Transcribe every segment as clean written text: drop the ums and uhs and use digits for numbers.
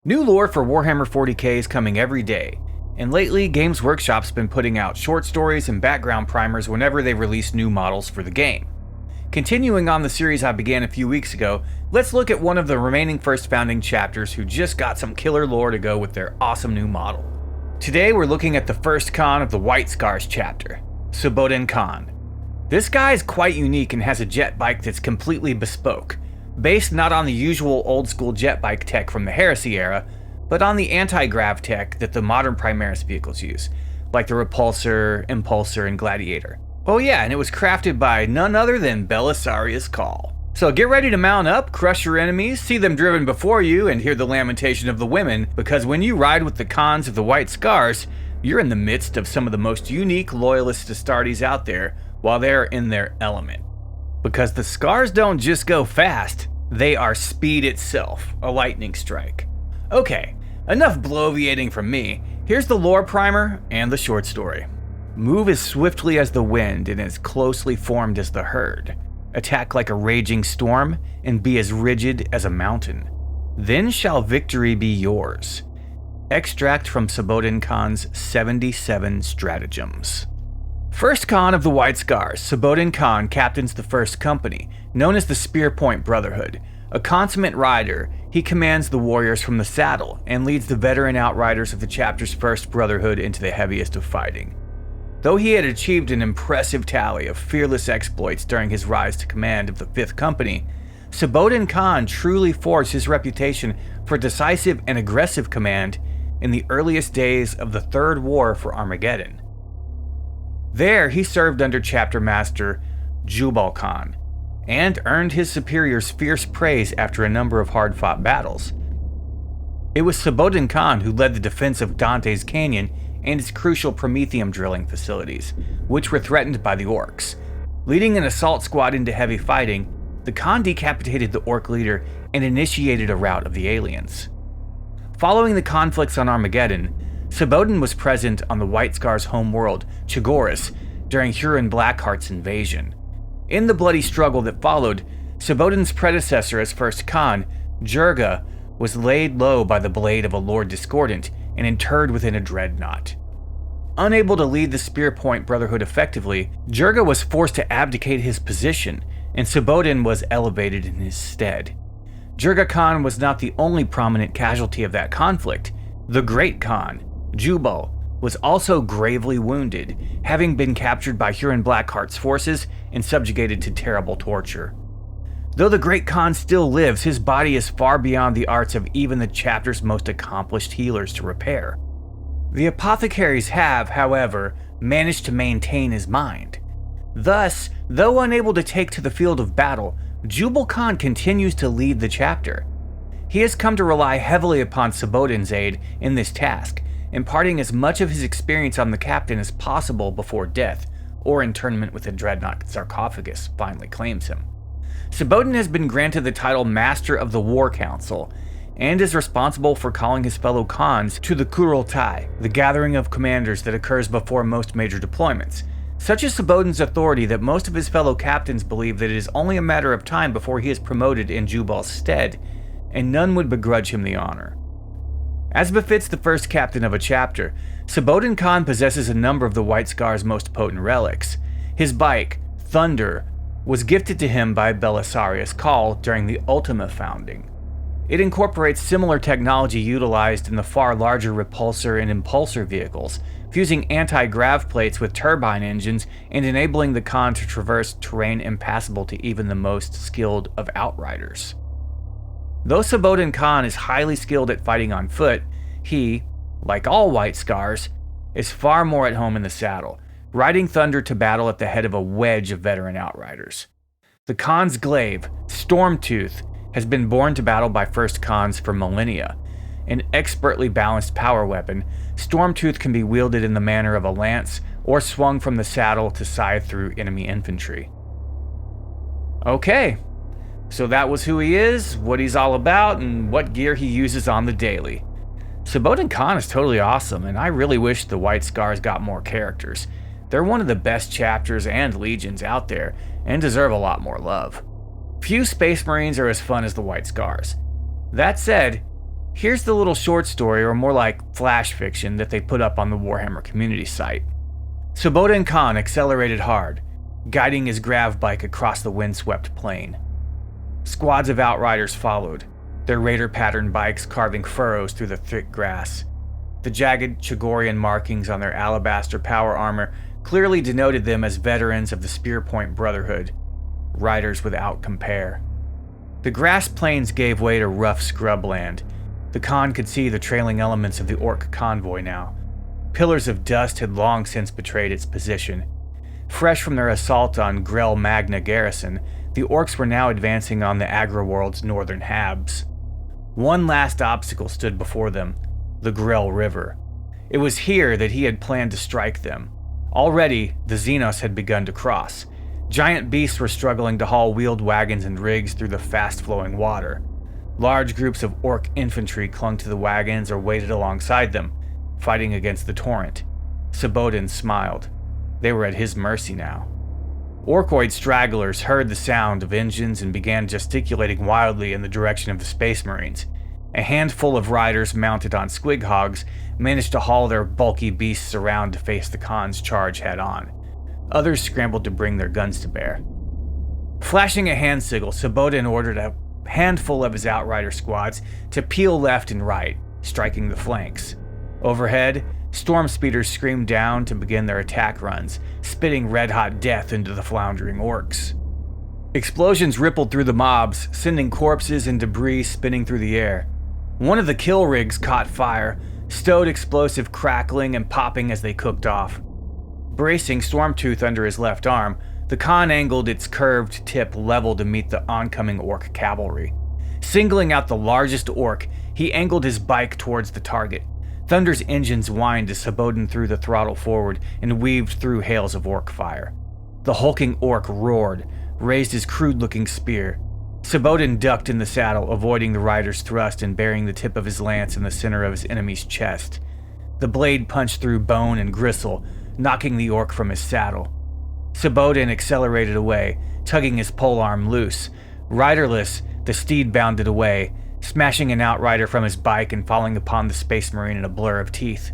New lore for Warhammer 40k is coming every day, and lately Games Workshop's been putting out short stories and background primers whenever they release new models for the game. Continuing on the series I began a few weeks ago, let's look at one of the remaining first founding chapters who just got some killer lore to go with their awesome new model. Today we're looking at the first Khan of the White Scars chapter, Suboden Khan. This guy is quite unique and has a jet bike that's completely bespoke, based not on the usual old school jet bike tech from the Heresy era, but on the anti-grav tech that the modern Primaris vehicles use, like the Repulsor, Impulsor, and Gladiator. Oh yeah, and it was crafted by none other than Belisarius Cawl. So get ready to mount up, crush your enemies, see them driven before you, and hear the lamentation of the women, because when you ride with the Khans of the White Scars, you're in the midst of some of the most unique loyalist Astartes out there, while they're in their element. Because the Scars don't just go fast, they are speed itself, a lightning strike. Okay, enough bloviating from me, here's the lore primer and the short story. Move as swiftly as the wind and as closely formed as the herd. Attack like a raging storm and be as rigid as a mountain. Then shall victory be yours. Extract from Suboden Khan's 77 Stratagems. First Khan of the White Scars, Suboden Khan captains the first company, known as the Spearpoint Brotherhood. A consummate rider, he commands the warriors from the saddle and leads the veteran outriders of the chapter's first brotherhood into the heaviest of fighting. Though he had achieved an impressive tally of fearless exploits during his rise to command of the 5th Company, Suboden Khan truly forged his reputation for decisive and aggressive command in the earliest days of the Third War for Armageddon. There, he served under Chapter Master Suboden Khan, and earned his superiors fierce praise after a number of hard-fought battles. It was Suboden Khan who led the defense of Dante's Canyon and its crucial Prometheum drilling facilities, which were threatened by the Orcs. Leading an assault squad into heavy fighting, the Khan decapitated the Orc leader and initiated a rout of the aliens. Following the conflicts on Armageddon, Suboden was present on the White Scars' home world, Chagoris, during Huron Blackheart's invasion. In the bloody struggle that followed, Suboden's predecessor as first Khan, Jurga, was laid low by the blade of a Lord Discordant and interred within a dreadnought. Unable to lead the Spearpoint Brotherhood effectively, Jurga was forced to abdicate his position, and Suboden was elevated in his stead. Jurga Khan was not the only prominent casualty of that conflict. The Great Khan, Jubal, was also gravely wounded, having been captured by Huron Blackheart's forces and subjugated to terrible torture. Though the Great Khan still lives, his body is far beyond the arts of even the chapter's most accomplished healers to repair. The apothecaries have, however, managed to maintain his mind. Thus, though unable to take to the field of battle, Jubal Khan continues to lead the chapter. He has come to rely heavily upon Suboden's aid in this task, imparting as much of his experience on the captain as possible before death, or internment with the dreadnought sarcophagus finally claims him. Suboden has been granted the title Master of the War Council, and is responsible for calling his fellow Khans to the Kurultai, the gathering of commanders that occurs before most major deployments. Such is Suboden's authority that most of his fellow captains believe that it is only a matter of time before he is promoted in Jubal's stead, and none would begrudge him the honor. As befits the first captain of a chapter, Suboden Khan possesses a number of the White Scars' most potent relics. His bike, Thunder, was gifted to him by Belisarius Cawl during the Ultima founding. It incorporates similar technology utilized in the far larger Repulsor and Impulsor vehicles, fusing anti-grav plates with turbine engines and enabling the Khan to traverse terrain impassable to even the most skilled of outriders. Though Suboden Khan is highly skilled at fighting on foot, he, like all White Scars, is far more at home in the saddle, riding Thunder to battle at the head of a wedge of veteran outriders. The Khan's glaive, Stormtooth, has been born to battle by first Khans for millennia. An expertly balanced power weapon, Stormtooth can be wielded in the manner of a lance or swung from the saddle to scythe through enemy infantry. Okay. So that was who he is, what he's all about, and what gear he uses on the daily. Suboden Khan is totally awesome, and I really wish the White Scars got more characters. They're one of the best chapters and legions out there, and deserve a lot more love. Few Space Marines are as fun as the White Scars. That said, Here's the little short story, or more like flash fiction, that they put up on the Warhammer Community site. Suboden Khan accelerated hard, guiding his grav bike across the windswept plain. Squads of outriders followed, their raider-patterned bikes carving furrows through the thick grass. The jagged Chagorian markings on their alabaster power armor clearly denoted them as veterans of the Spearpoint Brotherhood, riders without compare. The grass plains gave way to rough scrubland. The Khan could see the trailing elements of the Orc convoy now. Pillars of dust had long since betrayed its position. Fresh from their assault on Grell Magna garrison, the Orcs were now advancing on the Agri-world's northern halves. One last obstacle stood before them, the Grell River. It was here that he had planned to strike them. Already, the Xenos had begun to cross. Giant beasts were struggling to haul wheeled wagons and rigs through the fast-flowing water. Large groups of Orc infantry clung to the wagons or waded alongside them, fighting against the torrent. Suboden smiled. They were at his mercy now. Orcoid stragglers heard the sound of engines and began gesticulating wildly in the direction of the Space Marines. A handful of riders mounted on squig hogs managed to haul their bulky beasts around to face the Khan's charge head-on. Others scrambled to bring their guns to bear. Flashing a hand signal, Suboden ordered a handful of his outrider squads to peel left and right, striking the flanks. Overhead, storm speeders screamed down to begin their attack runs, spitting red-hot death into the floundering Orcs. Explosions rippled through the mobs, sending corpses and debris spinning through the air. One of the kill rigs caught fire, stowed explosive crackling and popping as they cooked off. Bracing Stormtooth under his left arm, the Khan angled its curved tip level to meet the oncoming Orc cavalry. Singling out the largest Orc, he angled his bike towards the target. Thunder's engines whined as Suboden threw the throttle forward and weaved through hails of Orc fire. The hulking Orc roared, raised his crude-looking spear. Suboden ducked in the saddle, avoiding the rider's thrust and burying the tip of his lance in the center of his enemy's chest. The blade punched through bone and gristle, knocking the Orc from his saddle. Suboden accelerated away, tugging his polearm loose. Riderless, the steed bounded away, smashing an outrider from his bike and falling upon the Space Marine in a blur of teeth.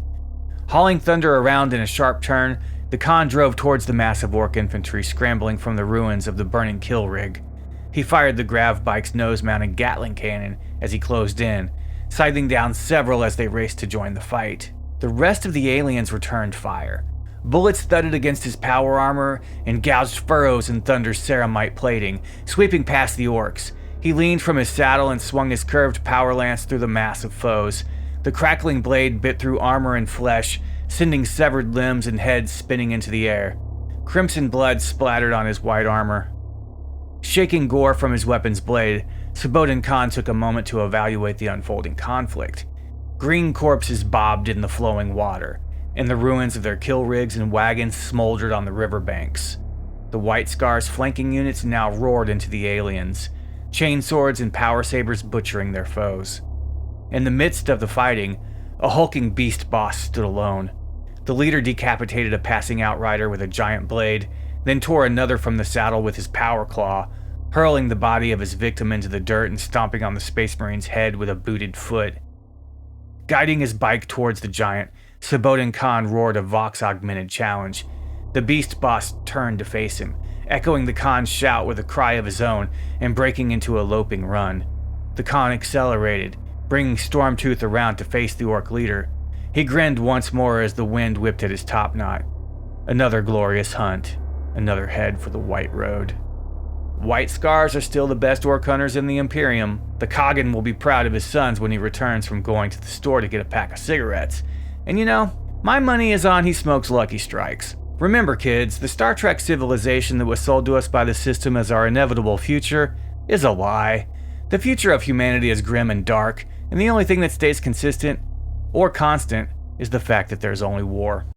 Hauling Thunder around in a sharp turn, the Khan drove towards the massive Orc infantry scrambling from the ruins of the burning kill rig. He fired the grav bike's nose-mounted Gatling cannon as he closed in, sighting down several as they raced to join the fight. The rest of the aliens returned fire. Bullets thudded against his power armor and gouged furrows in Thunder's ceramite plating, sweeping past the Orcs. He leaned from his saddle and swung his curved power lance through the mass of foes. The crackling blade bit through armor and flesh, sending severed limbs and heads spinning into the air. Crimson blood splattered on his white armor. Shaking gore from his weapon's blade, Suboden Khan took a moment to evaluate the unfolding conflict. Green corpses bobbed in the flowing water, and the ruins of their kill rigs and wagons smoldered on the riverbanks. The White Scar's flanking units now roared into the aliens, chainswords and power sabers butchering their foes. In the midst of the fighting, a hulking beast boss stood alone. The leader decapitated a passing outrider with a giant blade, then tore another from the saddle with his power claw, hurling the body of his victim into the dirt and stomping on the Space Marine's head with a booted foot. Guiding his bike towards the giant, Suboden Khan roared a Vox-augmented challenge. The beast boss turned to face him, echoing the Khan's shout with a cry of his own and breaking into a loping run. The Khan accelerated, bringing Stormtooth around to face the Orc leader. He grinned once more as the wind whipped at his topknot. Another glorious hunt, another head for the White Road. White Scars are still the best Orc hunters in the Imperium. The Khagan will be proud of his sons when he returns from going to the store to get a pack of cigarettes. And you know, my money is on he smokes Lucky Strikes. Remember kids, the Star Trek civilization that was sold to us by the system as our inevitable future is a lie. The future of humanity is grim and dark, and the only thing that stays consistent, or constant, is the fact that there's only war.